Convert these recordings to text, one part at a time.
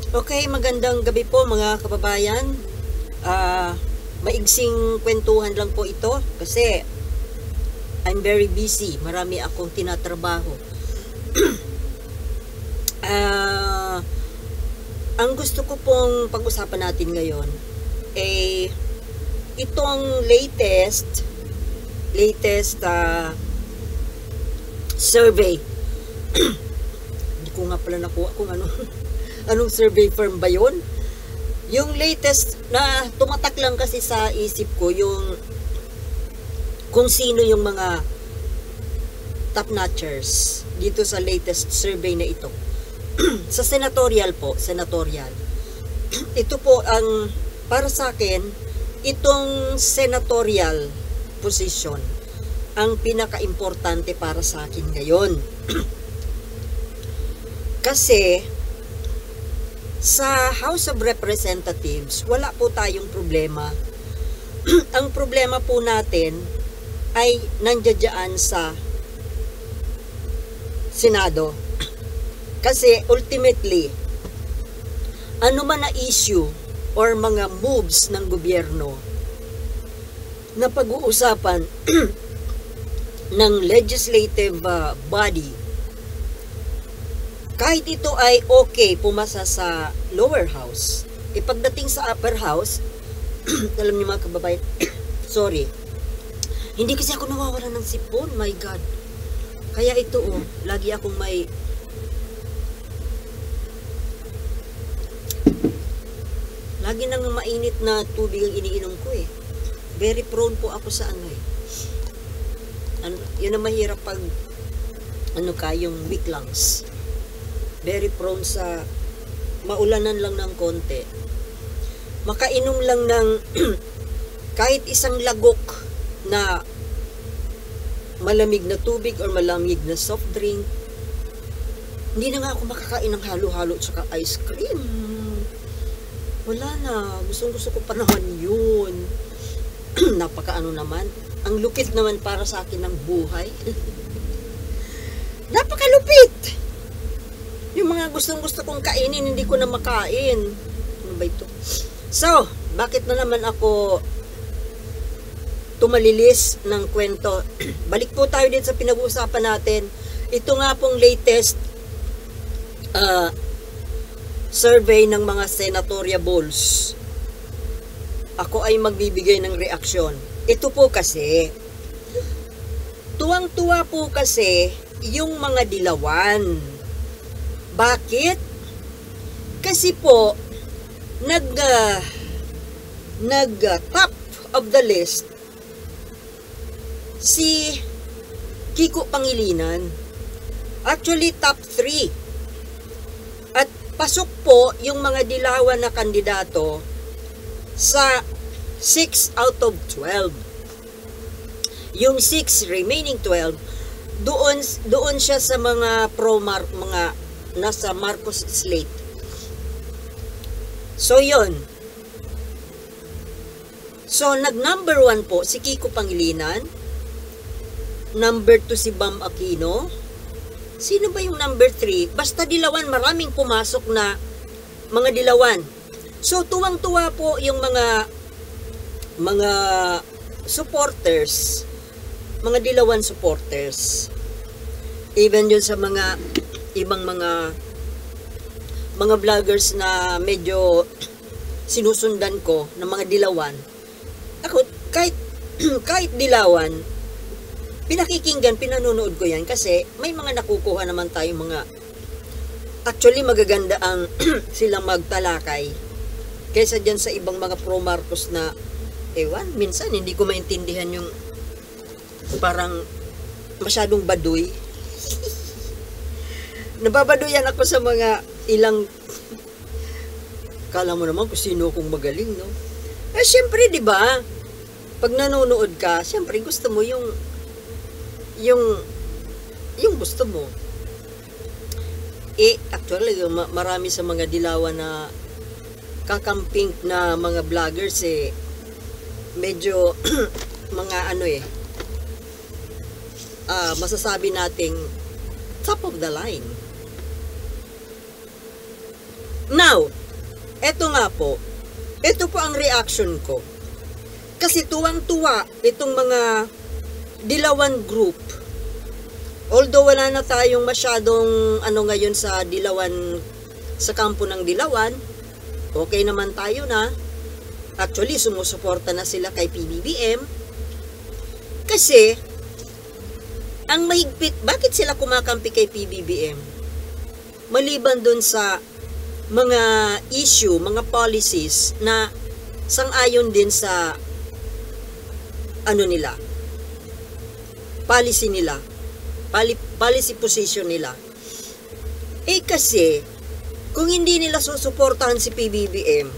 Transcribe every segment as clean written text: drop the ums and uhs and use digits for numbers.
Okay, magandang gabi po mga kababayan. Maigsing kwentuhan lang po ito kasi I'm very busy. Marami akong tinatrabaho. Ang gusto ko pong pag-usapan natin ngayon ay itong latest survey. Hindi ko nga pala nakuha kung anong survey firm ba yun? Yung latest na tumatak lang kasi sa isip ko yung kung sino yung mga top notchers dito sa latest survey na ito. Sa senatorial po, senatorial. Ito po ang para sa akin, itong senatorial position ang pinaka-importante para sa akin ngayon. Kasi sa House of Representatives, wala po tayong problema. Ang problema po natin ay nandiyan sa Senado. Kasi ultimately, ano man na issue or mga moves ng gobyerno na pag-uusapan ng legislative body, kahit ito ay okay pumasa sa lower house, pagdating sa upper house, alam niyo mga kababayan, sorry, hindi kasi ako nawawala ng sipon, my God. Kaya ito lagi akong lagi nang mainit na tubig ang iniinom ko Very prone po ako sa yun ang mahirap pag yung weak lungs. Very prone sa maulanan lang ng konti. Makainom lang ng kahit isang lagok na malamig na tubig or malamig na soft drink. Hindi na nga ako makakain ng halo-halo tsaka ice cream. Wala na. Gusto ko pa naman yun. Napakaano naman. Ang lupit naman para sa akin ng buhay. Napakalupit! Yung mga gusto kong kainin, hindi ko na makain. Ano ba ito? So, bakit na naman ako tumalilis ng kwento? Balik po tayo din sa pinag-uusapan natin. Ito nga pong latest survey ng mga senatoriables. Ako ay magbibigay ng reaksyon. Ito po kasi, tuwang-tuwa po kasi yung mga dilawan. Bakit? Kasi po, top of the list si Kiko Pangilinan. Actually, top 3. At pasok po yung mga dilawan na kandidato sa 6 out of 12. Yung 6 remaining 12, doon siya sa mga mga nasa Marcos slate. So, yun. So, nag-number 1 po si Kiko Pangilinan. Number 2 si Bam Aquino. Sino ba yung number 3? Basta dilawan, maraming pumasok na mga dilawan. So, tuwang-tuwa po yung mga supporters, mga dilawan supporters. Even yun sa mga ibang mga vloggers na medyo sinusundan ko na mga dilawan. Ako, kahit dilawan, pinanonood ko yan kasi may mga nakukuha naman tayong mga actually magaganda ang silang magtalakay kaysa dyan sa ibang mga pro-Marcos na minsan hindi ko maintindihan yung parang masyadong baduy. Nababaduyan ako sa mga ilang kala mo naman kung sino kong magaling, no? Syempre, di ba? Pag nanonood ka, syempre gusto mo yung gusto mo. Actually, marami sa mga dilawan na kakamping na mga vloggers medyo mga masasabi nating top of the line. Now, Eto nga po, ito po ang reaction ko. Kasi tuwang-tuwa itong mga Dilawan group. Although wala na tayong masyadong ngayon sa Dilawan, sa kampo ng Dilawan, okay naman tayo na. Actually, sumusuporta na sila kay PBBM. Kasi, ang mahigpit, bakit sila kumakampi kay PBBM? Maliban dun sa mga issue, mga policies na sang-ayon din sa policy nila, policy position nila. Kasi, kung hindi nila susuportahan si PBBM,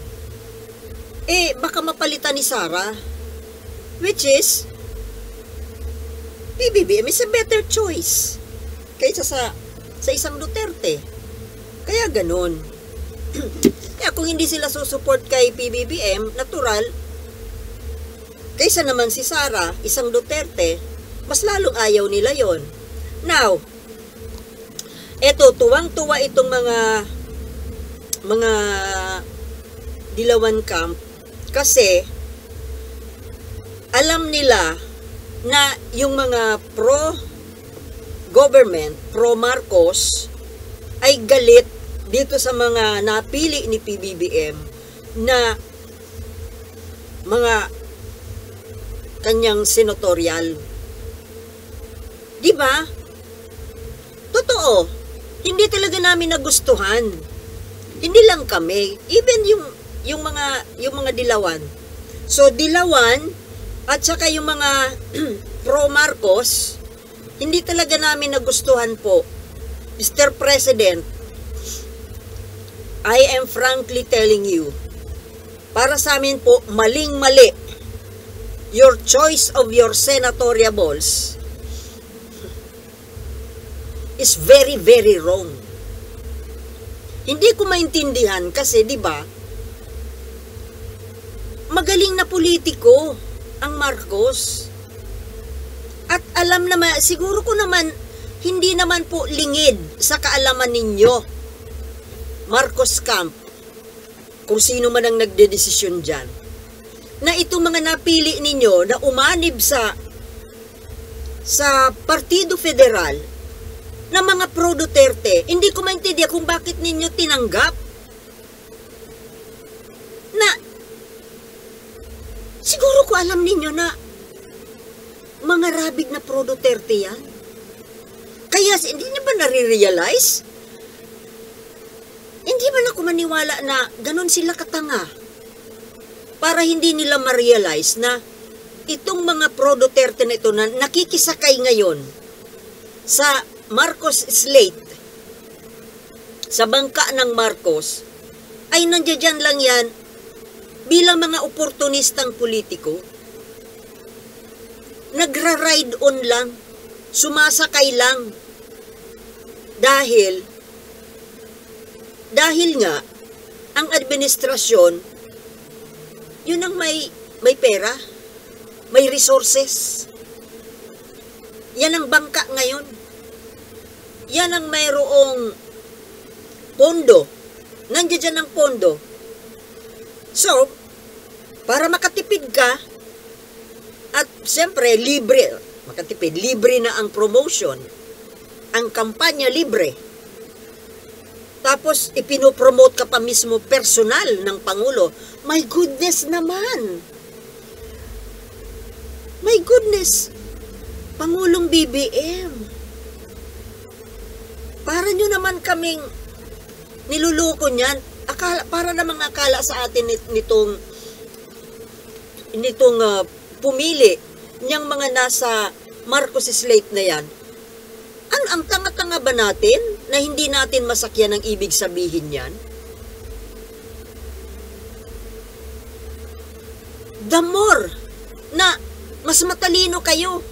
baka mapalitan ni Sara, which is, PBBM is a better choice kaysa sa isang Duterte. Kaya ganun. Kaya kung hindi sila susuport kay PBBM, natural, kaysa naman si Sara, isang Duterte, mas lalong ayaw nila yon. Now, eto, tuwang-tuwa itong mga Dilawan camp kasi alam nila na yung mga pro-government, pro-Marcos, ay galit dito sa mga napili ni PBBM na mga kanyang senatorial. Diba? Totoo. Hindi talaga namin nagustuhan. Hindi lang kami, even yung mga Dilawan. So Dilawan at saka yung mga pro Marcos, hindi talaga namin nagustuhan po. Mr. President, I am frankly telling you, para sa amin po, maling-mali your choice of your senatoriables is very, very wrong. Hindi ko maintindihan kasi, di ba, magaling na politiko ang Marcos. At alam naman, siguro ko naman, hindi naman po lingid sa kaalaman ninyo, Marcos Camp, kung sino man ang nagdedesisyon dyan, na itong mga napili ninyo na umanib sa Partido Federal na mga pro-Duterte, hindi ko maintindihan kung bakit ninyo tinanggap na siguro ko alam ninyo na mga rabid na pro-Duterte yan. Kaya hindi niyo ba nare-realize? Hindi ba ako maniwala na ganun sila katanga para hindi nila ma-realize na itong mga pro-Duterte na ito na nakikisakay ngayon sa Marcos slate, sa bangka ng Marcos, ay nandiyan lang yan bilang mga oportunistang politiko. Nagra-ride on lang, sumasakay lang, dahil nga ang administrasyon yun ang may pera, may resources. Yan ang bangka ngayon. Yan ang mayroong pondo. Nandiyan ang pondo. So, para makatipid ka, at siyempre, libre na ang promotion, ang kampanya libre. Tapos, ipinopromote ka pa mismo personal ng Pangulo. My goodness naman! My goodness! Pangulong BBM! Para nyo naman kaming niluluko niyan. Para namang akala sa atin nitong pumili niyang mga nasa Marcos slate na yan. Ang tanga-tanga ba natin na hindi natin masakyan ang ibig sabihin yan? The more na mas matalino kayo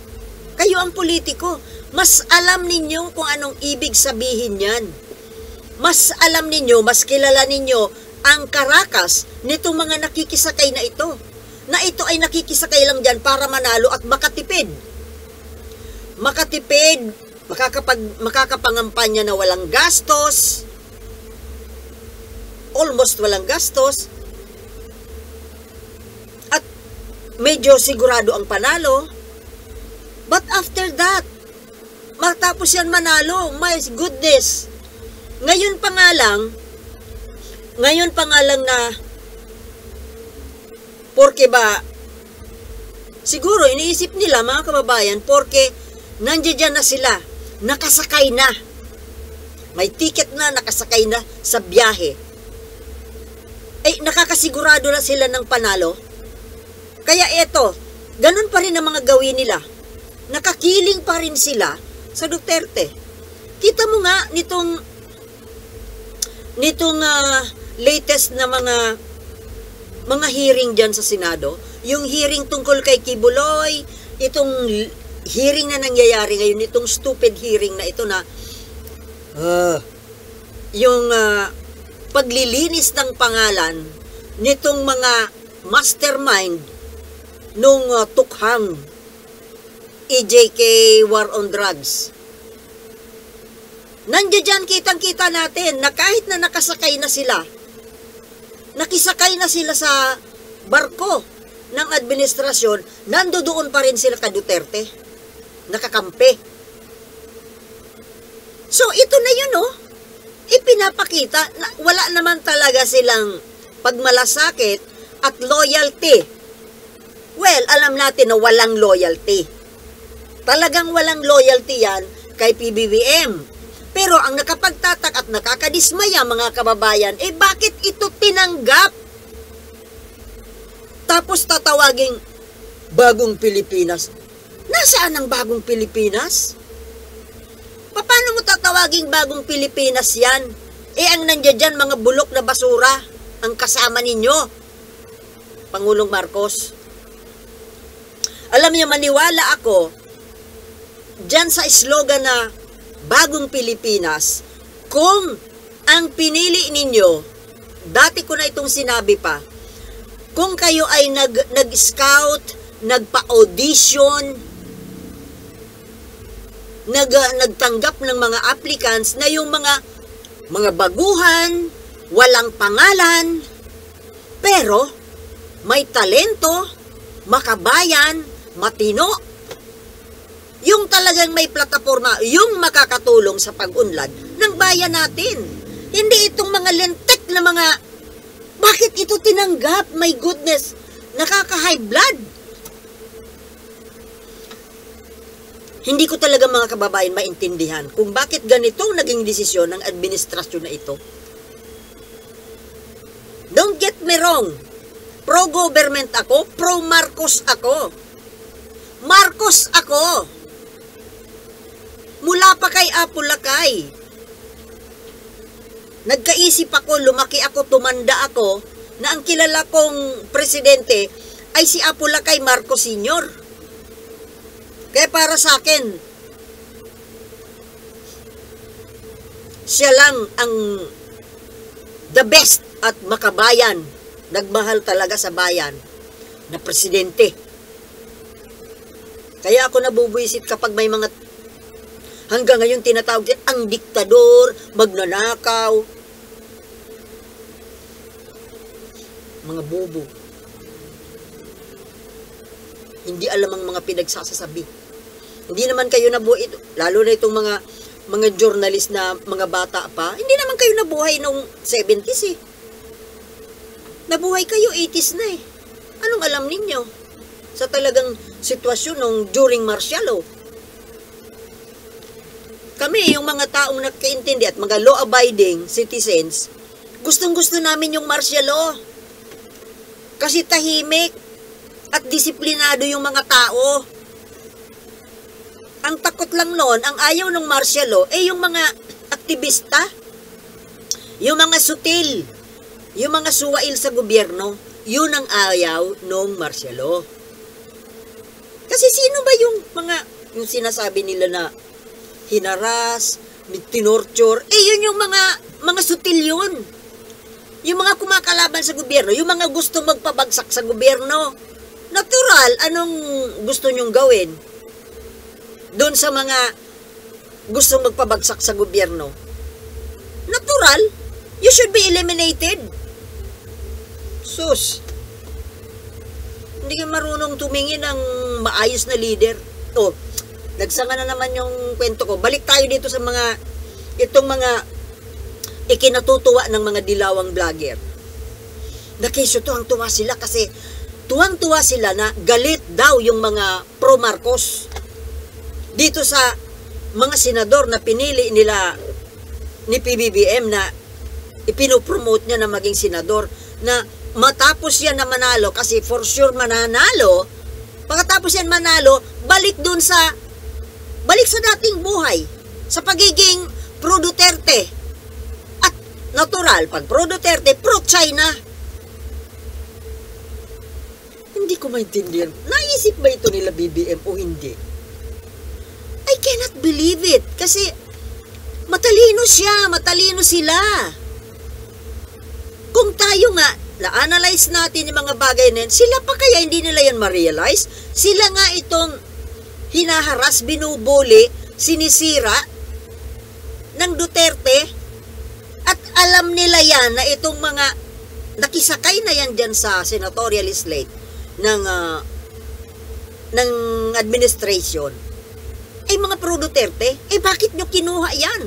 ang politiko, mas alam ninyo kung anong ibig sabihin yan. Mas alam ninyo, mas kilala ninyo ang karakas nitong mga nakikisakay na ito. Na ito ay nakikisakay lang dyan para manalo at makatipid. Makakapangampanya na walang gastos. almost walang gastos, at medyo sigurado ang panalo. But after that, matapos yan manalo, my goodness, ngayon pa nga lang na, porke ba, siguro iniisip nila mga kababayan, porke nandiyan na sila, nakasakay na, may ticket na, nakasakay na sa biyahe, nakakasigurado na sila ng panalo. Kaya eto, ganun pa rin ang mga gawin nila, nakakiling pa rin sila sa Duterte. Kita mo nga nitong latest na mga hearing dyan sa Senado, yung hearing tungkol kay Kibuloy, itong hearing na nangyayari ngayon, itong stupid hearing na ito na yung paglilinis ng pangalan nitong mga mastermind nung tukhang EJK War on Drugs. Nandiyan dyan, kitang-kita natin na kahit na nakisakay na sila sa barko ng administrasyon, nandoon pa rin sila ka Duterte, nakakampi. So, ito na yun, ipinapakita na wala naman talaga silang pagmalasakit at loyalty. Well, alam natin na walang loyalty. Talagang walang loyalty yan kay PBBM. Pero ang nakapagtatak at nakakadismaya mga kababayan, bakit ito tinanggap? Tapos tatawaging bagong Pilipinas. Nasaan ang bagong Pilipinas? Paano mo tatawaging bagong Pilipinas yan? Ang nandiyan dyan, mga bulok na basura ang kasama ninyo, Pangulong Marcos. Alam niyo, maniwala ako dyan sa slogan na bagong Pilipinas, kung ang pinili ninyo, dati ko na itong sinabi pa, kung kayo ay nag-scout, nagpa-audition, nagtanggap ng mga applicants na yung mga baguhan, walang pangalan, pero may talento, makabayan, matino, yung talagang may plataforma, yung makakatulong sa pag-unlad ng bayan natin. Hindi itong mga lentek na mga, bakit ito tinanggap? My goodness, nakaka-high blood. Hindi ko talaga mga kababayan maintindihan kung bakit ganitong naging desisyon ng administrasyon na ito. Don't get me wrong, pro-government ako, pro-Marcos ako. Marcos ako. Mula pa kay Apo Lakay. Nagkaisip ako, lumaki ako, tumanda ako, na ang kilala kong presidente ay si Apo Lakay Marcos Sr. Kaya para sa akin, siya lang ang the best at makabayan, nagmahal talaga sa bayan, na presidente. Kaya ako nabubuisit kapag may mga hanggang ngayon tinatawag din ang diktador, magnanakaw. Mga bobo. Hindi alam ang mga pinagsasasabi. Hindi naman kayo nabuhay, lalo na itong mga journalist na mga bata pa, hindi naman kayo nabuhay nung 70s eh. Nabuhay kayo 80s na eh. Anong alam ninyo sa talagang sitwasyon nung during martial law? Kami, yung mga taong nagkaintindi at mga law-abiding citizens, gustong-gusto namin yung martial law. Kasi tahimik at disiplinado yung mga tao. Ang takot lang noon, ang ayaw ng martial law, yung mga aktivista, yung mga sutil, yung mga suwail sa gobyerno, yun ang ayaw ng martial law. Kasi sino ba yung sinasabi nila na hinaras, tinorture, yun yung mga sutil yun. Yung mga kumakalaban sa gobyerno, yung mga gustong magpabagsak sa gobyerno. Natural, anong gusto nyong gawin doon sa mga gustong magpabagsak sa gobyerno? Natural, You should be eliminated. Sus. Hindi ka marunong tumingin ng maayos na leader. Oh, nagsanga na naman yung kwento ko. Balik tayo dito sa itong mga ikinatutuwa ng mga dilawang vlogger. Nakiso tuwang-tuwa sila kasi tuwang-tuwa sila na galit daw yung mga pro-Marcos dito sa mga senador na pinili nila ni PBBM na ipinopromote niya na maging senador, na matapos yan na manalo, kasi for sure mananalo, pagkatapos yan manalo, balik sa dating buhay, sa pagiging pro-Duterte. At natural, pag pro-Duterte, pro-China. Hindi ko maintindihan. Naisip ba ito nila BBM o hindi? I cannot believe it. Kasi matalino siya, matalino sila. Kung tayo nga, na-analyze natin yung mga bagay na yan, sila pa kaya hindi nila yan ma-realize? Sila nga itong hinaharas, binubuli, sinisira ng Duterte, at alam nila yan na itong mga nakisakay na yan dyan sa senatorial slate ng administration ay mga pro-Duterte. Bakit nyo kinuha yan?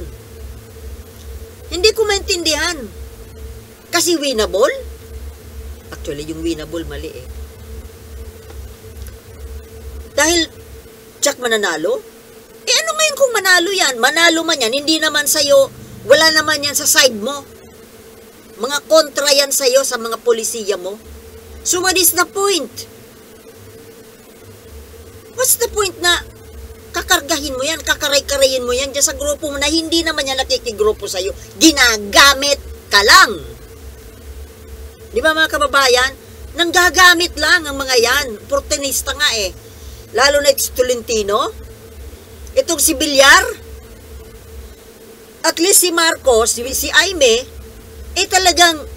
Hindi ko maintindihan. Kasi winnable? Actually, yung winnable mali eh. Dahil tsak mananalo? Ano ngayon kung manalo yan? Manalo man yan, hindi naman sa'yo, wala naman yan sa side mo. Mga kontra yan sa'yo sa mga polisiya mo. So what is the point? What's the point na kakargahin mo yan, kakaray-karayin mo yan dyan sa grupo mo na hindi naman yan nakikigrupo sa'yo. Ginagamit ka lang. Di ba mga kababayan? Nanggagamit lang ang mga yan. Oportunista nga eh. Lalo na ito Tolentino. Itong si Villar. At least si Marcos, si Aimee, talagang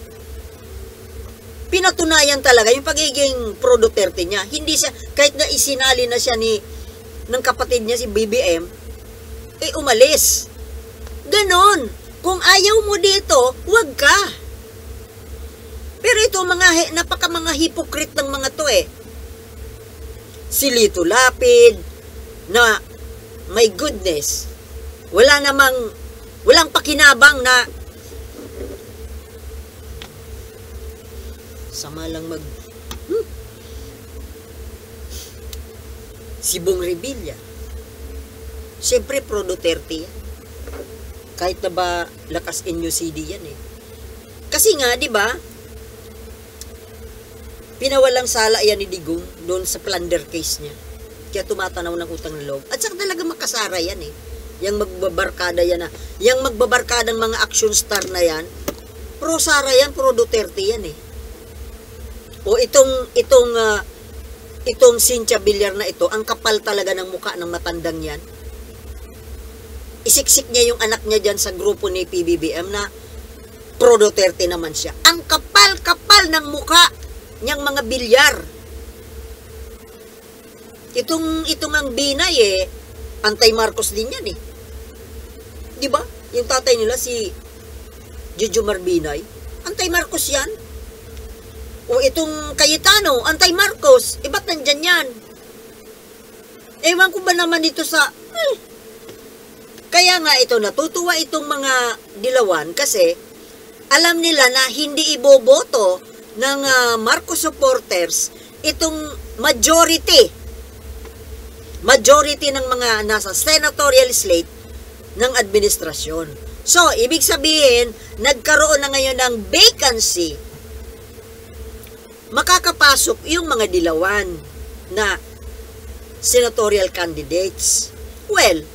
pinatunayan talaga yung pagiging pro-Duterte niya. Hindi siya, kahit na isinali na siya ng kapatid niya si BBM, umalis. Ganon. Kung ayaw mo dito, huwag ka. Pero ito, mga hypocrite ng mga to eh. Si Lito Lapid, na, my goodness, walang pakinabang na sama lang si Bong Revilla. Siyempre pro-Duterte yan. Kahit na ba lakas NUCD yan eh. Kasi nga, di ba, pinawalang sala yan ni Digong doon sa plunder case niya. Kaya tumatanaw ng utang na loob. At saka talaga makasara yan eh. Yang magbabarkada yan na. Yang magbabarkadang mga action star na yan, pro-Sara yan, pro-Duterte yan eh. O itong Cynthia Villar na ito, ang kapal talaga ng mukha ng matandang yan. Isiksik niya yung anak niya dyan sa grupo ni PBBM na pro-Duterte naman siya. Ang kapal-kapal ng mukha niyang mga Villar. Itong ang Binay anti-Marcos din yan eh. Di ba? Yung tatay nila si Jujumar Binay, anti-Marcos yan. O itong Cayetano, anti-Marcos, ba't nandyan yan? Ewan ko ba naman dito sa... Kaya nga ito, natutuwa itong mga dilawan kasi alam nila na hindi iboboto ng Marcos supporters itong majority ng mga nasa senatorial slate ng administrasyon. So, ibig sabihin, nagkaroon na ngayon ng vacancy. Makakapasok yung mga dilawan na senatorial candidates. Well,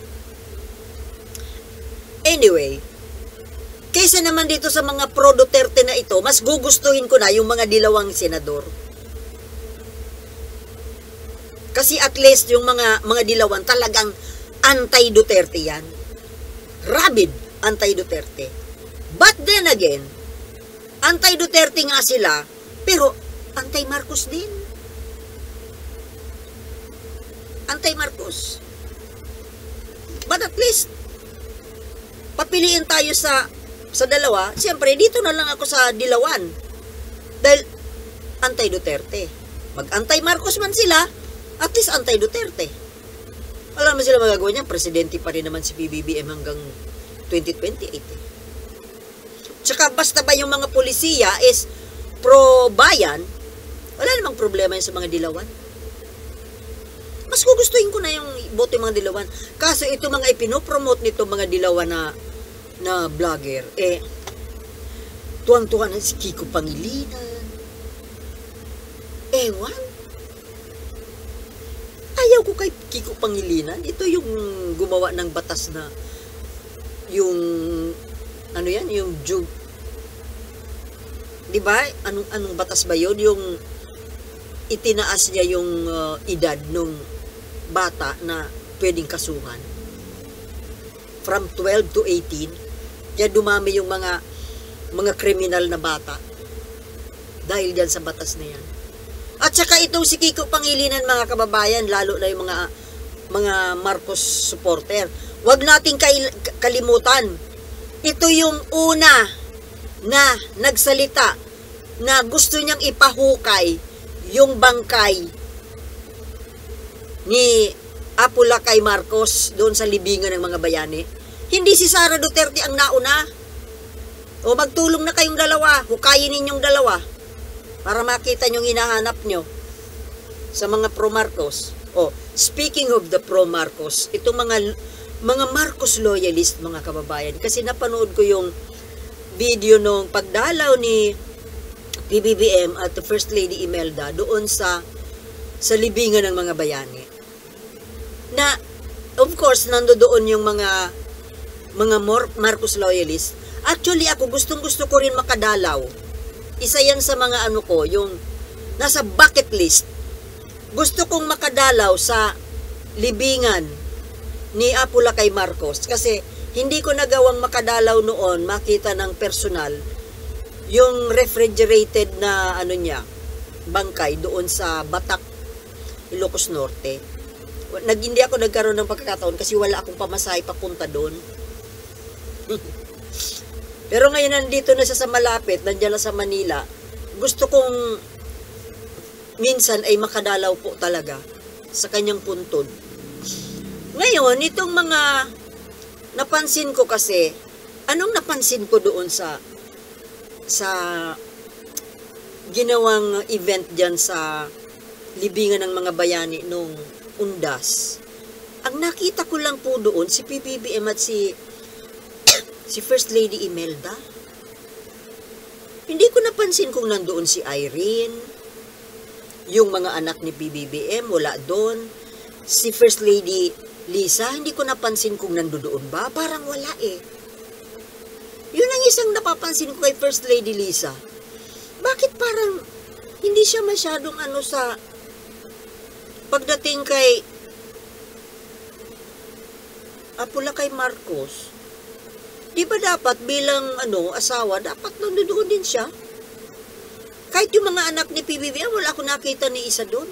anyway, kaysa naman dito sa mga pro-Duterte na ito, mas gugustuhin ko na yung mga dilawang senador. Kasi at least yung mga dilawan talagang anti-Duterte yan. Rabid anti-Duterte. But then again, anti-Duterte nga sila, pero anti-Marcos din. Anti-Marcos. But at least, papiliin tayo sa sa dalawa, siyempre, dito na lang ako sa Dilawan. Dahil, anti-Duterte. Mag-anti-Marcos man sila, at least anti-Duterte. Wala naman sila magagawa niyan, presidente pa rin naman si PBBM hanggang 2028. Tsaka basta ba yung mga polisiya is pro-bayan, wala namang problema yun sa mga Dilawan. Mas gugustuhin ko na yung boto yung mga Dilawan. Kaso ito mga ipinopromote nito mga Dilawan na vlogger, tuwang-tuwa na si Kiko Pangilinan. Ewan. Ayaw ko kay Kiko Pangilinan. Ito yung gumawa ng batas na yung ano yan, yung di ba? Anong batas ba yun? Yung itinaas niya yung edad nung bata na pwedeng kasuhan. From 12 to 18. Kaya dumami yung mga kriminal na bata. Dahil dyan sa batas na yan. At saka itong si Kiko Pangilinan, mga kababayan, lalo na yung mga Marcos supporter. Huwag nating kalimutan. Ito yung una na nagsalita na gusto niyang ipahukay yung bangkay ni Apulacay Marcos doon sa libingan ng mga bayani. Hindi si Sara Duterte ang nauna. O magtulong na kayong dalawa, hukayin ninyong dalawa para makita nyong hinahanap nyo sa mga pro-Marcos. O, speaking of the pro-Marcos, itong mga Marcos loyalist, mga kababayan, kasi napanood ko yung video nung pagdalaw ni PBBM at the First Lady Imelda doon sa libingan ng mga bayani. Na, of course, nandoon yung mga Marcos loyalist. Actually, ako gustong-gusto ko rin makadalaw. Isa yan sa mga yung nasa bucket list. Gusto kong makadalaw sa libingan ni Apulacay Marcos kasi hindi ko nagawang makadalaw noon, makita ng personal yung refrigerated na bangkay doon sa Batak, Ilocos Norte. Hindi ako nagkaroon ng pagkakataon kasi wala akong pamasahe papunta doon. Pero ngayon nandito na siya sa malapit, nandiyan na sa Manila, gusto kong minsan ay makadalaw po talaga sa kanyang puntod. Ngayon, itong mga napansin ko kasi, anong napansin ko doon sa ginawang event dyan sa libingan ng mga bayani nung Undas. Ang nakita ko lang po doon, si PBBM at si First Lady Imelda. Hindi ko napansin kung nandoon si Irene, yung mga anak ni PBBM, wala doon. Si First Lady Lisa, hindi ko napansin kung nandoon ba. Parang wala eh. Yun ang isang napapansin ko kay First Lady Lisa. Bakit parang hindi siya masyadong sa pagdating kay Apulacay Marcos? Di ba dapat bilang asawa, dapat nandoon din siya? Kahit yung mga anak ni PBBM, wala ako nakita ni isa doon.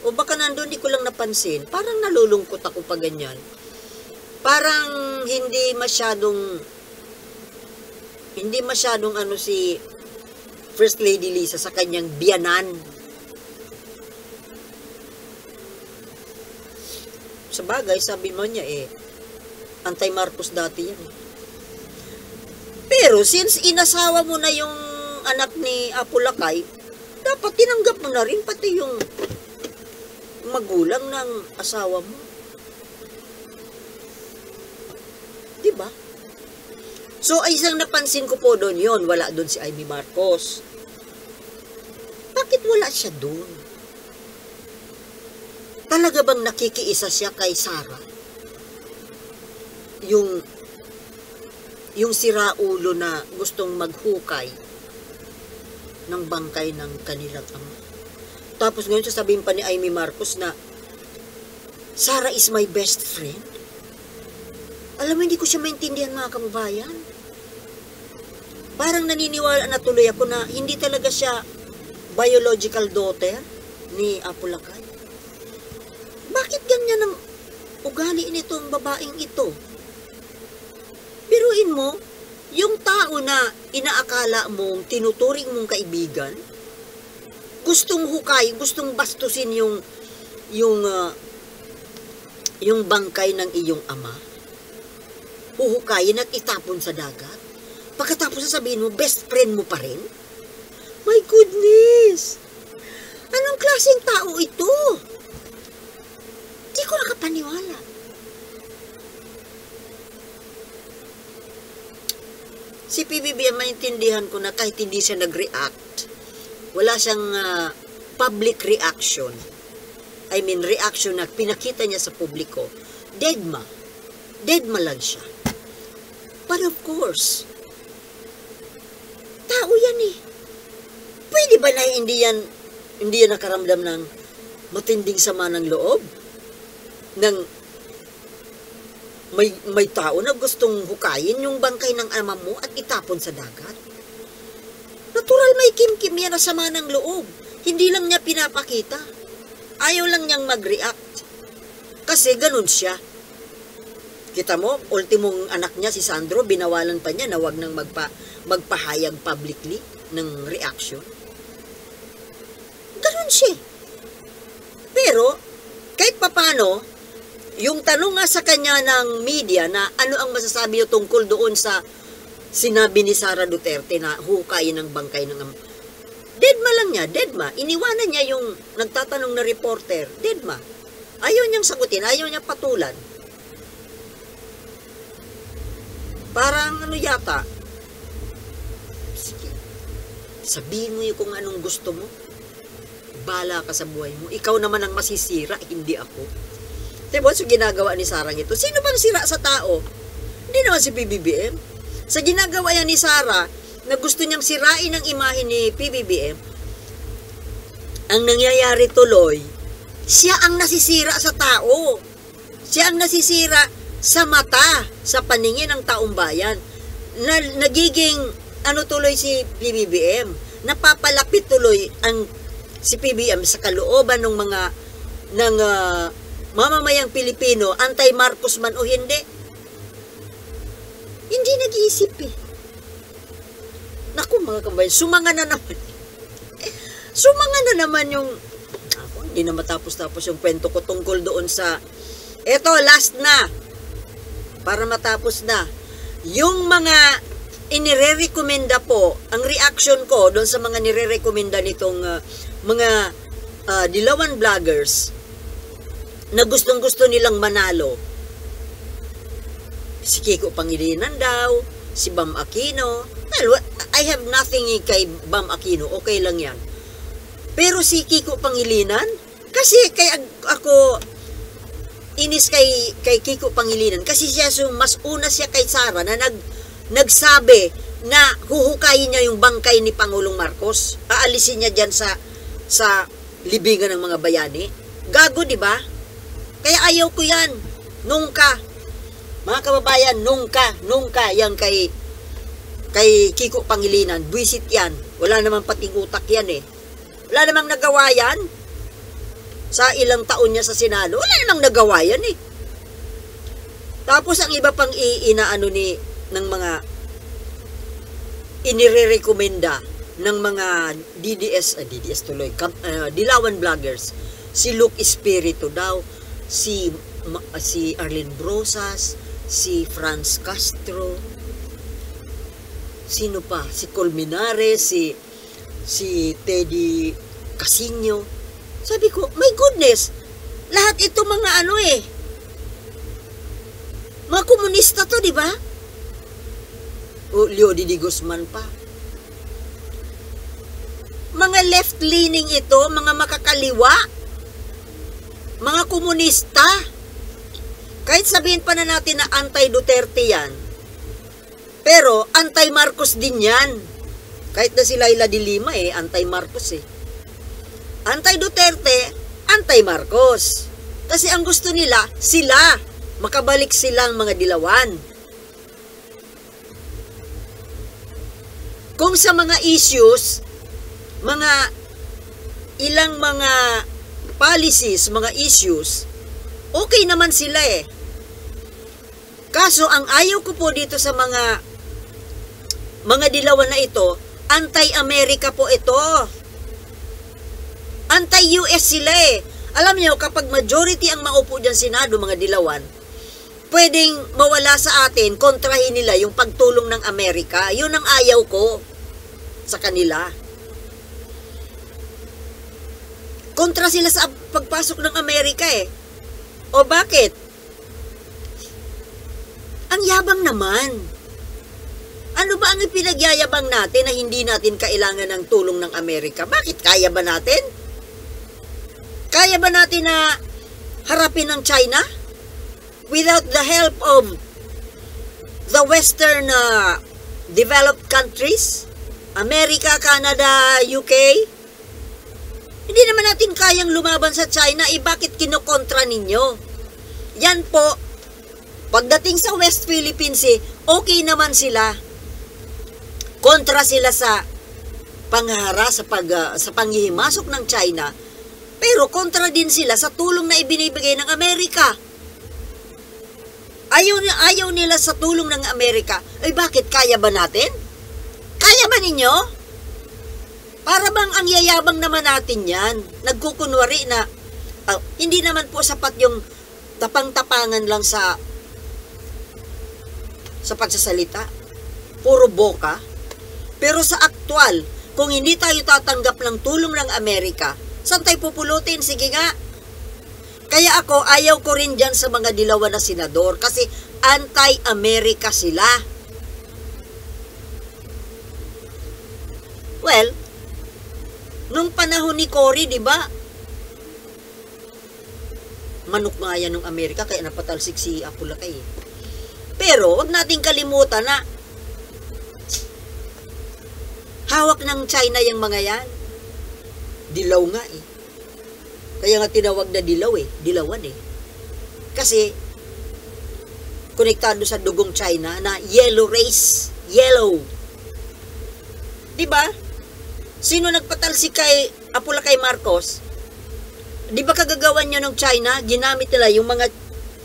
O baka nandoon, di ko lang napansin. Parang nalulungkot ako pag ganyan. Parang hindi masyadong si First Lady Lisa sa kanyang biyanan. Sa bagay, sabi mo niya anti-Marcos dati yan. Pero since inasawa mo na yung anak ni Apulacay, dapat tinanggap mo na rin pati yung magulang ng asawa mo. Diba? So, ay isang napansin ko po doon yon, wala doon si Amy Marcos. Bakit wala siya doon? Talaga bang nakikiisa siya kay Sara? Yung siraulo na gustong maghukay ng bangkay ng kanilang ama. Tapos ngayon sasabihin pa ni Amy Marcos na Sara is my best friend. Alam mo, hindi ko siya maintindihan, mga kababayan. Parang naniniwala na tuloy ako na hindi talaga siya biological daughter ni Apulacay. Bakit ganyan ang ugali nitong babaeng ito? Biruin mo, yung tao na inaakala mong tinuturing mong kaibigan, gustong hukay, gustong bastusin yung bangkay ng iyong ama, huhukayin at itapon sa dagat. Pagkatapos sasabihin mo, best friend mo pa rin? My goodness! Anong klaseng tao ito? Di ko nakapaniwala. Si PBBM, maintindihan ko na kahit hindi siya nag-react, wala siyang public reaction. I mean, reaction na pinakita niya sa publiko. Deadma. Deadma lang siya. But of course, tao yan eh. Pwede ba na hindi yan nakaramdam ng matinding sama ng loob? May tao na gustong hukayin yung bangkay ng ama mo at itapon sa dagat. Natural may kimkim yan na sama ng loob. Hindi lang niya pinapakita. Ayaw lang niyang mag-react. Kasi ganun siya. Kita mo, ultimong anak niya, si Sandro, binawalan pa niya na wag nang magpahayag publicly ng reaction. Ganun siya. Pero, kahit papano, yung tanong nga sa kanya ng media na ano ang masasabi niyo tungkol doon sa sinabi ni Sara Duterte na hukayin ng bangkay ng deadma lang niya, deadma. Iniwanan niya yung nagtatanong na reporter, deadma. Ayaw niyang sagutin, ayaw niyang patulan. Parang ano yata, sige, sabihin mo yung kung anong gusto mo. Bala ka sa buhay mo. Ikaw naman ang masisira, hindi ako. Diba, so ginagawa ni Sara ito. Sino bang sira sa tao? Hindi naman si PBBM. Sa ginagawa yan ni Sara, na gusto niyang sirain ang imahe ni PBBM, ang nangyayari tuloy, siya ang nasisira sa tao. Siya ang nasisira sa mata, sa paningin ng taong bayan. Nagiging, ano tuloy si PBBM? Napapalapit tuloy si PBBM sa kalooban ng mga, mamamayang Pilipino, anti-Marcos man o hindi. Hindi nag-iisip eh. Naku mga kabayan, sumanga na naman. Sumanga na naman yung, hindi na matapos-tapos yung kwento ko tungkol doon sa, eto, last na, para matapos na, yung mga inire-recommenda po, ang reaction ko doon sa mga nire-recommenda nitong mga dilawan vloggers, na gustong-gusto nilang manalo. Si Kiko Pangilinan daw, si Bam Aquino. Well, I have nothing kay Bam Aquino, okay lang yan. Pero si Kiko Pangilinan, kasi ako inis kay Kiko Pangilinan, kasi siya mas una siya kay Sara na nagsabi na huhukayin niya yung bangkay ni Pangulong Marcos. Aalisin niya dyan sa libingan ng mga bayani. Gago, di ba? Kaya ayaw ko yan. Nungka. Mga kababayan, nungka yan kay Kiko Pangilinan. Buisit yan. Wala namang pating utak yan eh. Wala namang nagawa yan. Sa ilang taon niya sa Senado, wala namang nagawa yan eh. Tapos ang iba pang inaano ng mga inire-recommenda ng mga DDS tuloy, Dilawan vloggers. Si Luke Espiritu daw, si Arlene Brosas, si Franz Castro, sino pa? Si Colmenares, si Teddy Casino. Sabi ko, my goodness, lahat ito mga mga komunista to, di ba? O Leo D. Guzman pa. Mga left-leaning ito, mga makakaliwa, mga komunista. Kahit sabihin pa na natin na anti-Duterte yan, pero anti-Marcos din yan. Kahit na si Laila de Lima anti-Marcos Anti-Duterte, anti-Marcos. Kasi ang gusto nila, makabalik silang mga dilawan. Kung sa mga issues, ilang mga policies, mga issues, okay naman sila eh. Kaso, ang ayaw ko po dito sa mga dilawan na ito, anti-America po ito. Anti-US sila eh. Alam niyo, kapag majority ang maupo dyan Senado, mga dilawan, pwedeng mawala sa atin, kontrahin nila yung pagtulong ng Amerika. Yun ang ayaw ko sa kanila. Kontra sila sa pagpasok ng Amerika eh. O bakit? Ang yabang naman. Ano ba ang pinagyayabang natin na hindi natin kailangan ng tulong ng Amerika? Bakit? Kaya ba natin? Kaya ba natin na harapin ang China without the help of the Western developed countries? America, Canada, UK? Hindi naman natin kayang lumaban sa China, bakit kinokontra ninyo? Yan po, pagdating sa West Philippines, okay naman sila. Kontra sila sa panghara, sa panghihimasok ng China, pero kontra din sila sa tulong na ibinibigay ng Amerika. Ayaw nila sa tulong ng Amerika. Bakit? Kaya ba natin? Kaya ba ninyo? Para bang ang yayabang naman natin yan? Nagkukunwari na hindi naman po sapat yung tapang-tapangan lang sa pagsasalita. Puro boka. Pero sa aktual, kung hindi tayo tatanggap ng tulong ng Amerika, saan tayo pupulutin? Sige nga. Kaya ako, ayaw ko rin dyan sa mga dilawan na senador kasi anti-America sila. Well, nung panahon ni Cory, di ba? Manok nga yan ng Amerika, kaya napatalsik si Apulakay. Pero, wag nating kalimutan na hawak ng China yung mga yan. Dilaw nga eh. Kaya nga tinawag na dilaw eh. Dilawan eh. Kasi, konektado sa dugong China na yellow race. Yellow. Diba? Sino nagpatalsik kay Apulakay Marcos? Di ba kagagawan niya ng China? Ginamit nila yung mga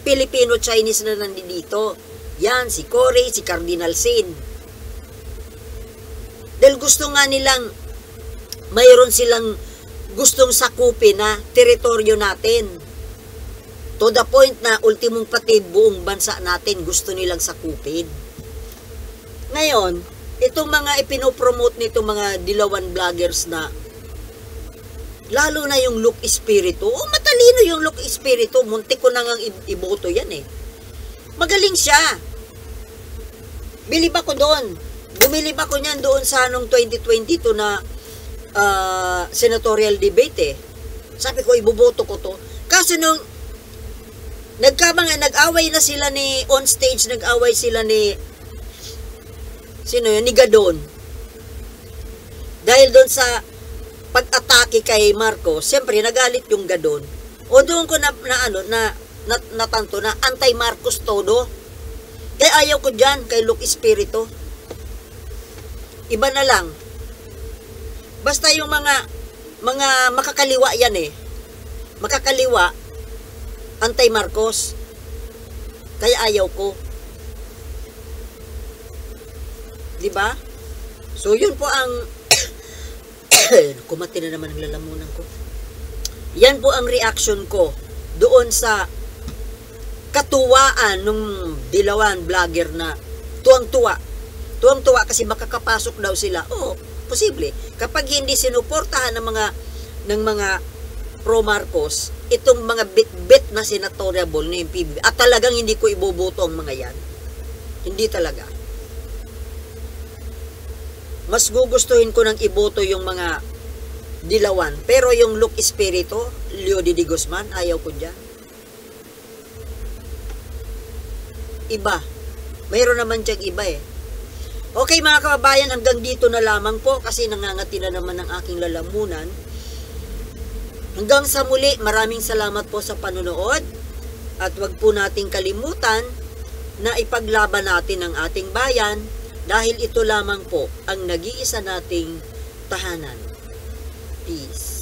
Filipino-Chinese na nandito. Yan, si Cory, si Cardinal Sin. Dahil gusto nga nilang, mayroon silang gustong sakupin na teritoryo natin. To the point na ultimong pati buong bansa natin gusto nilang sakupin. Ngayon, itong mga ipinopromote nitong mga dilawan vloggers na lalo na yung Look Espiritu. Matalino yung Look Espiritu. Muntik ko na ngang iboto yan eh. Magaling siya. Bilib ako doon. Bumilib ako niyan doon sa anong 2022 na senatorial debate eh. Sabi ko, iboboto ko to. Kaso nung nag-away na sila ni on stage, nag-away sila ni sino yun? Ni Gadon. Dahil doon sa pag-atake kay Marcos, siyempre nagalit yung Gadon. O doon ko natanto na anti-Marcos todo. Kaya ayaw ko dyan kay Look Espiritu. Iba na lang. Basta yung mga makakaliwa yan eh. Makakaliwa, anti-Marcos. Kaya ayaw ko. Diba? So, yun po ang kumati na naman ang lalamunan ko. Yan po ang reaction ko doon sa katuwaan ng dilawan vlogger na tuwang-tuwa. Tuwang-tuwa kasi makakapasok daw sila. Oo, posible. Kapag hindi sinuportahan ng mga pro-Marcos, itong mga bit-bit na senatoriable ni PBB, at talagang hindi ko iboboto ang mga yan. Hindi talaga. Mas gugustuhin ko ng iboto yung mga dilawan. Pero yung Look Espiritu, Leo Didi Guzman, ayaw ko dyan. Iba. Mayroon naman dyan iba eh. Okay mga kababayan, hanggang dito na lamang po kasi nangangati na naman ang aking lalamunan. Hanggang sa muli, maraming salamat po sa panonood. At wag po nating kalimutan na ipaglaban natin ang ating bayan dahil ito lamang po ang nag-iisa nating tahanan. Peace.